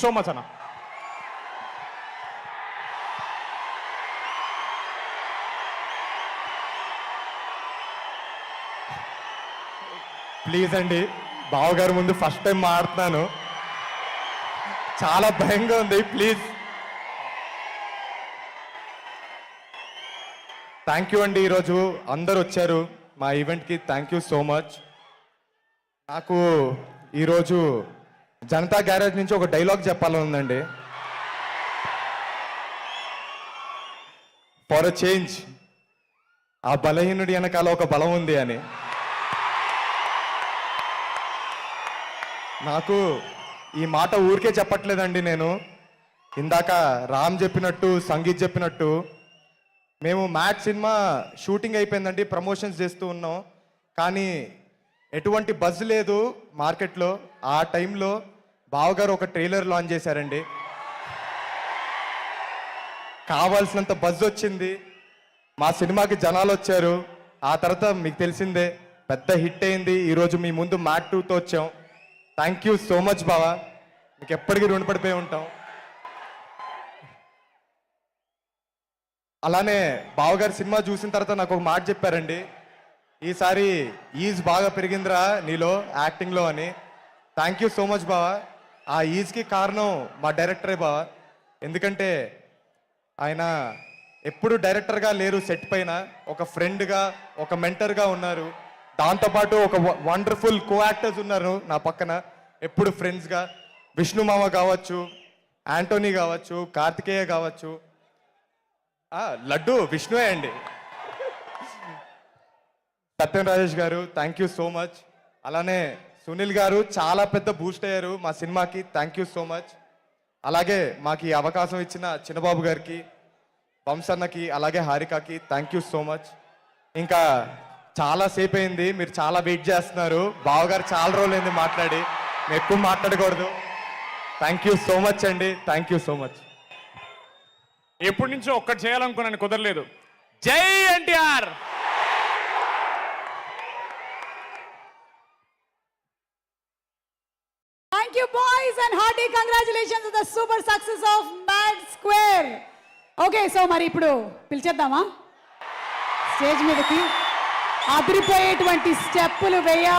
So much అన్న. Please అండి, బావగారు ముందు ఫస్ట్ టైం మాడుతున్నాను, చాలా భయంగా ఉంది. ప్లీజ్. థ్యాంక్ యూ అండి. ఈరోజు అందరు వచ్చారు మా ఈవెంట్కి, థ్యాంక్ యూ సో మచ్. నాకు ఈరోజు జనతా గ్యారేజ్ నుంచి ఒక డైలాగ్ చెప్పాలని ఉందండి. ఫర్ అ చేంజ్, ఆ బలహీనుడి వెనకాల ఒక బలం ఉంది అని. నాకు ఈ మాట ఊరికే చెప్పట్లేదండి. నేను ఇందాక రామ్ చెప్పినట్టు, సంగీత్ చెప్పినట్టు, మేము మ్యాచ్ సినిమా షూటింగ్ అయిపోయిందండి, ప్రమోషన్స్ చేస్తూ ఉన్నాం, కానీ ఎటువంటి బజ్ లేదు మార్కెట్లో. ఆ టైంలో బావగారు ఒక ట్రైలర్ లాంచ్ చేశారండి, కావాల్సినంత బజ్ వచ్చింది, మా సినిమాకి జనాలు వచ్చారు. ఆ తర్వాత మీకు తెలిసిందే, పెద్ద హిట్ అయింది. ఈరోజు మీ ముందు మ్యాట్ 2తో వచ్చాం. థ్యాంక్ యూ సో మచ్ బావా, మీకు ఎప్పటికీ రుణపడిపోయి ఉంటాం. అలానే బావగారు సినిమా చూసిన తర్వాత నాకు ఒక మాట చెప్పారండి, ఈసారి ఈజ్ బాగా పెరిగిందిరా నీలో యాక్టింగ్లో అని. థ్యాంక్ యూ సో మచ్ బావా. ఆ ఈజ్కి కారణం మా డైరెక్టరే బావా. ఎందుకంటే ఆయన ఎప్పుడు డైరెక్టర్గా లేరు, సెట్ పైన ఒక ఫ్రెండ్గా, ఒక మెంటర్గా ఉన్నారు. దాంతోపాటు ఒక వండర్ఫుల్ కో యాక్టర్స్ ఉన్నారు నా పక్కన, ఎప్పుడు ఫ్రెండ్స్గా. విష్ణు మామ కావచ్చు, యాంటోనీ కావచ్చు, కార్తికేయ కావచ్చు, లడ్డు విష్ణువే అండి. సత్యం రాజేష్ గారు, థ్యాంక్ యూ సో మచ్. అలానే సునీల్ గారు చాలా పెద్ద బూస్ట్ అయ్యారు మా సినిమాకి, థ్యాంక్ యూ సో మచ్. అలాగే మాకు ఈ అవకాశం ఇచ్చిన చిన్నబాబు గారికి, వంశన్నకి, అలాగే హారికకి థ్యాంక్ యూ సో మచ్. ఇంకా చాలా సేపు అయింది, మీరు చాలా వెయిట్ చేస్తున్నారు. బావగారు చాలా రోజులైంది మాట్లాడి, మేము ఎక్కువ మాట్లాడకూడదు. థ్యాంక్ యూ సో మచ్ అండి, థ్యాంక్ యూ సో మచ్. ఎప్పటి నుంచో ఒక్కటి చేయాలనుకున్నాను, కుదరలేదు. జై NTR. Thank you boys and hearty congratulations on the super success of Mad Square. Okay, so మరి ఇప్పుడు పిలిచేద్దామా స్టేజ్ మీదకి. అదిరిపోయేటువంటి స్టెప్పులు వేయాలి.